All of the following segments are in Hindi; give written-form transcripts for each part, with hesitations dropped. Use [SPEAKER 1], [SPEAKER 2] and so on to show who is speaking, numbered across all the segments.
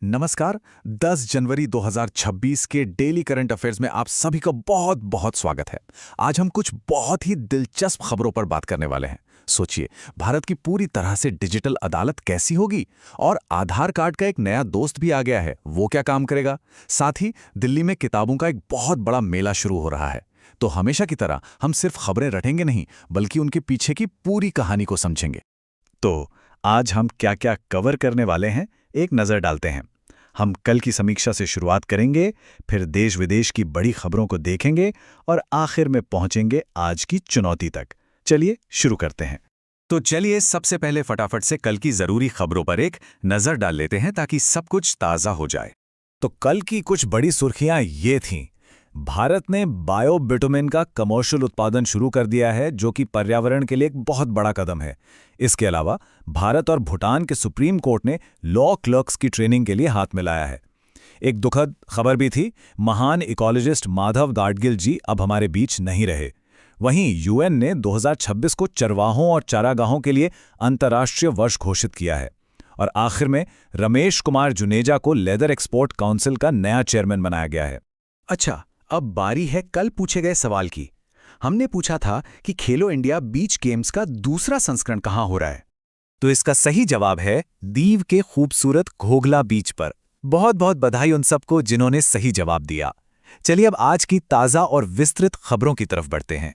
[SPEAKER 1] नमस्कार। 10 जनवरी 2026 के डेली करंट अफेयर्स में आप सभी का बहुत बहुत स्वागत है। आज हम कुछ बहुत ही दिलचस्प खबरों पर बात करने वाले हैं। सोचिए, भारत की पूरी तरह से डिजिटल अदालत कैसी होगी, और आधार कार्ड का एक नया दोस्त भी आ गया है, वो क्या काम करेगा। साथ ही दिल्ली में किताबों का एक बहुत बड़ा मेला शुरू हो रहा है। तो हमेशा की तरह हम सिर्फ खबरें रटेंगे नहीं, बल्कि उनके पीछे की पूरी कहानी को समझेंगे। तो आज हम क्या क्या कवर करने वाले हैं, एक नज़र डालते हैं। हम कल की समीक्षा से शुरुआत करेंगे, फिर देश विदेश की बड़ी खबरों को देखेंगे और आखिर में पहुंचेंगे आज की चुनौती तक। चलिए शुरू करते हैं। तो चलिए सबसे पहले फटाफट से कल की जरूरी खबरों पर एक नज़र डाल लेते हैं, ताकि सब कुछ ताज़ा हो जाए। तो कल की कुछ बड़ी सुर्खियां ये थीं। भारत ने बायोबिटुमेन का कमर्शियल उत्पादन शुरू कर दिया है, जो कि पर्यावरण के लिए एक बहुत बड़ा कदम है। इसके अलावा भारत और भूटान के सुप्रीम कोर्ट ने लॉ क्लर्क्स की ट्रेनिंग के लिए हाथ मिलाया है। एक दुखद खबर भी थी, महान इकोलॉजिस्ट माधव गाडगिल जी अब हमारे बीच नहीं रहे। वहीं यूएन ने 2026 को चरवाहों और चारागाहों के लिए अंतर्राष्ट्रीय वर्ष घोषित किया है। और आखिर में रमेश कुमार जुनेजा को लेदर एक्सपोर्ट काउंसिल का नया चेयरमैन बनाया गया है। अच्छा, अब बारी है कल पूछे गए सवाल की। हमने पूछा था कि खेलो इंडिया बीच गेम्स का दूसरा संस्करण कहां हो रहा है। तो इसका सही जवाब है दीव के खूबसूरत घोघला बीच पर। बहुत बहुत बधाई उन सबको जिन्होंने सही जवाब दिया। चलिए अब आज की ताज़ा और विस्तृत खबरों की तरफ बढ़ते हैं।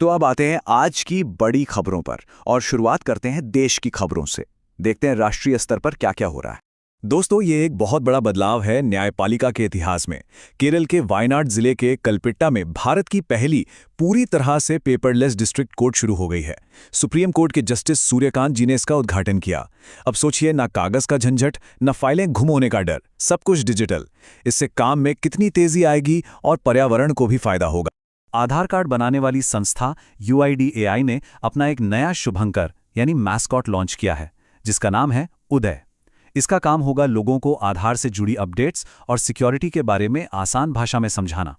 [SPEAKER 1] तो अब आते हैं आज की बड़ी खबरों पर, और शुरुआत करते हैं देश की खबरों से। देखते हैं राष्ट्रीय स्तर पर क्या क्या हो रहा है। दोस्तों, ये एक बहुत बड़ा बदलाव है न्यायपालिका के इतिहास में। केरल के वायनाड जिले के कलपिट्टा में भारत की पहली पूरी तरह से पेपरलेस डिस्ट्रिक्ट कोर्ट शुरू हो गई है। सुप्रीम कोर्ट के जस्टिस सूर्यकांत जी ने इसका उद्घाटन किया। अब सोचिए, ना कागज का झंझट, ना फाइलें गुम होने का डर, सब कुछ डिजिटल। इससे काम में कितनी तेजी आएगी और पर्यावरण को भी फायदा होगा। आधार कार्ड बनाने वाली संस्था UIDAI ने अपना एक नया शुभंकर यानी मैस्कॉट लॉन्च किया है, जिसका नाम है उदय। इसका काम होगा लोगों को आधार से जुड़ी अपडेट्स और सिक्योरिटी के बारे में आसान भाषा में समझाना।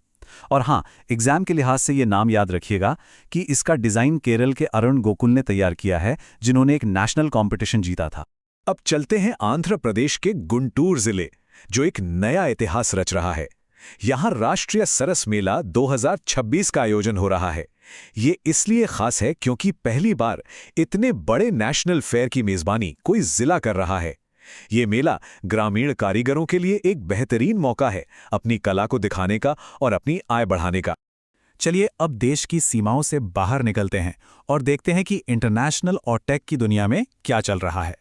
[SPEAKER 1] और हाँ, एग्जाम के लिहाज से ये नाम याद रखिएगा कि इसका डिज़ाइन केरल के अरुण गोकुल ने तैयार किया है, जिन्होंने एक नेशनल कॉम्पिटिशन जीता था। अब चलते हैं आंध्र प्रदेश के गुंटूर जिले, जो एक नया इतिहास रच रहा है। यहाँ राष्ट्रीय सरस मेला 2026 का आयोजन हो रहा है। ये इसलिए खास है क्योंकि पहली बार इतने बड़े नेशनल फेयर की मेजबानी कोई जिला कर रहा है। ये मेला ग्रामीण कारीगरों के लिए एक बेहतरीन मौका है अपनी कला को दिखाने का और अपनी आय बढ़ाने का। चलिए अब देश की सीमाओं से बाहर निकलते हैं और देखते हैं कि इंटरनेशनल और टेक की दुनिया में क्या चल रहा है।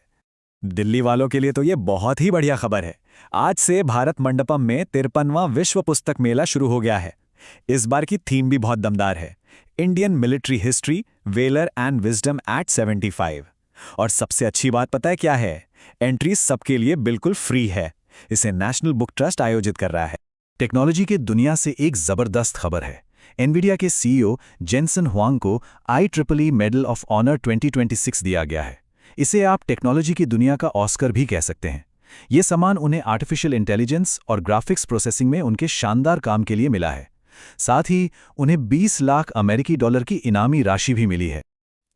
[SPEAKER 1] दिल्ली वालों के लिए तो ये बहुत ही बढ़िया खबर है। आज से भारत मंडपम में 53वां विश्व पुस्तक मेला शुरू हो गया है। इस बार की थीम भी बहुत दमदार है, Indian military history, valour and wisdom at 75। और सबसे अच्छी बात पता है क्या है? एंट्री सबके लिए बिल्कुल फ्री है। इसे नेशनल बुक ट्रस्ट आयोजित कर रहा है। टेक्नोलॉजी की दुनिया से एक जबरदस्त खबर है। एनवीडिया के CEO जेनसन हुआंग को IEEE मेडल ऑफ ऑनर 2026 दिया गया है। इसे आप टेक्नोलॉजी की दुनिया का ऑस्कर भी कह सकते हैं। ये सम्मान उन्हें आर्टिफिशियल इंटेलिजेंस और ग्राफिक्स प्रोसेसिंग में उनके शानदार काम के लिए मिला है। साथ ही उन्हें 20 लाख अमेरिकी डॉलर की इनामी राशि भी मिली है।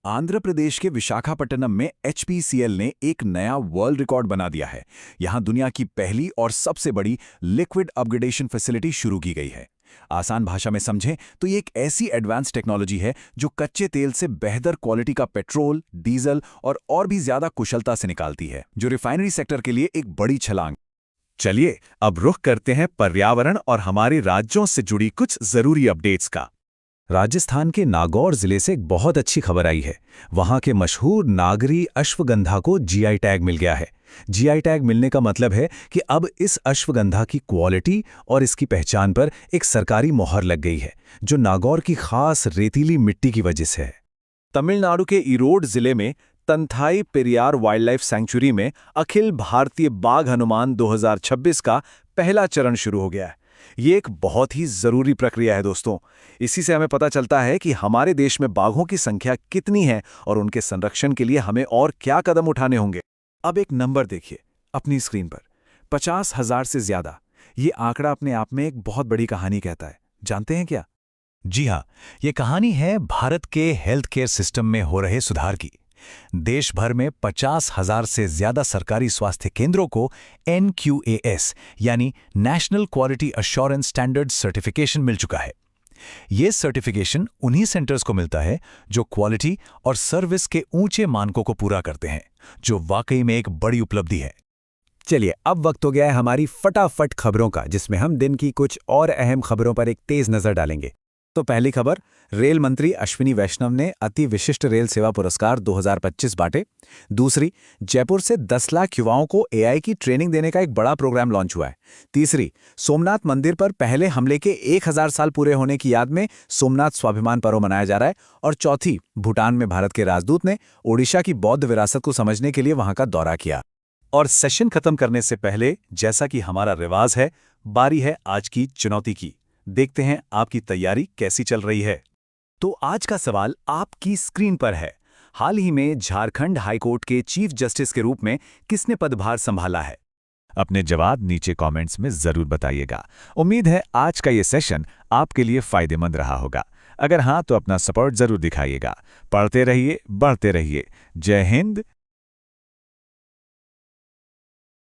[SPEAKER 1] आंध्र प्रदेश के विशाखापट्टनम में HPCL ने एक नया वर्ल्ड रिकॉर्ड बना दिया है। यहां दुनिया की पहली और सबसे बड़ी लिक्विड अपग्रेडेशन फैसिलिटी शुरू की गई है। आसान भाषा में समझें तो ये एक ऐसी एडवांस टेक्नोलॉजी है जो कच्चे तेल से बेहतर क्वालिटी का पेट्रोल, डीजल और भी ज्यादा कुशलता से निकालती है, जो रिफाइनरी सेक्टर के लिए एक बड़ी छलांग। चलिए अब रुख करते हैं पर्यावरण और हमारे राज्यों से जुड़ी कुछ जरूरी अपडेट्स का। राजस्थान के नागौर जिले से एक बहुत अच्छी खबर आई है। वहां के मशहूर नागरी अश्वगंधा को GI टैग मिल गया है। GI टैग मिलने का मतलब है कि अब इस अश्वगंधा की क्वालिटी और इसकी पहचान पर एक सरकारी मोहर लग गई है, जो नागौर की खास रेतीली मिट्टी की वजह से है। तमिलनाडु के ईरोड जिले में तंथाई पेरियार वाइल्ड लाइफ सैंक्चुरी में अखिल भारतीय बाघ अनुमान 2026 का पहला चरण शुरू हो गया है। ये एक बहुत ही जरूरी प्रक्रिया है दोस्तों। इसी से हमें पता चलता है कि हमारे देश में बाघों की संख्या कितनी है और उनके संरक्षण के लिए हमें और क्या कदम उठाने होंगे। अब एक नंबर देखिए अपनी स्क्रीन पर, 50,000 से ज्यादा। ये आंकड़ा अपने आप में एक बहुत बड़ी कहानी कहता है। जानते हैं क्या? जी हाँ, ये कहानी है भारत के हेल्थ केयर सिस्टम में हो रहे सुधार की। देश भर में 50,000 से ज्यादा सरकारी स्वास्थ्य केंद्रों को NQAS यानी national quality assurance standard certification मिल चुका है। ये सर्टिफिकेशन उन्हीं सेंटर्स को मिलता है जो क्वालिटी और सर्विस के ऊंचे मानकों को पूरा करते हैं, जो वाकई में एक बड़ी उपलब्धि है।
[SPEAKER 2] चलिए, अब वक्त हो गया है हमारी फटाफट खबरों का, जिसमें हम दिन की कुछ और अहम खबरों पर एक तेज नजर डालेंगे। तो पहली खबर, रेल मंत्री अश्विनी वैष्णव ने अति विशिष्ट रेल सेवा पुरस्कार 2025 बांटे। दूसरी, जयपुर से 10 लाख युवाओं को AI की ट्रेनिंग देने का एक बड़ा प्रोग्राम लॉन्च हुआ है। तीसरी, सोमनाथ मंदिर पर पहले हमले के 1000 साल पूरे होने की याद में सोमनाथ स्वाभिमान पर्व मनाया जा रहा है। और चौथी, भूटान में भारत के राजदूत ने ओडिशा की बौद्ध विरासत को समझने के लिए वहां का दौरा किया।
[SPEAKER 1] और सेशन खत्म करने से पहले, जैसा कि हमारा रिवाज है, बारी है आज की चुनौती की। देखते हैं आपकी तैयारी कैसी चल रही है। तो आज का सवाल आपकी स्क्रीन पर है। हाल ही में झारखंड हाईकोर्ट के चीफ जस्टिस के रूप में किसने पदभार संभाला है? अपने जवाब नीचे कमेंट्स में जरूर बताइएगा। उम्मीद है आज का ये सेशन आपके लिए फायदेमंद रहा होगा। अगर हाँ, तो अपना सपोर्ट जरूर दिखाइएगा। पढ़ते रहिए, बढ़ते रहिए। जय हिंद,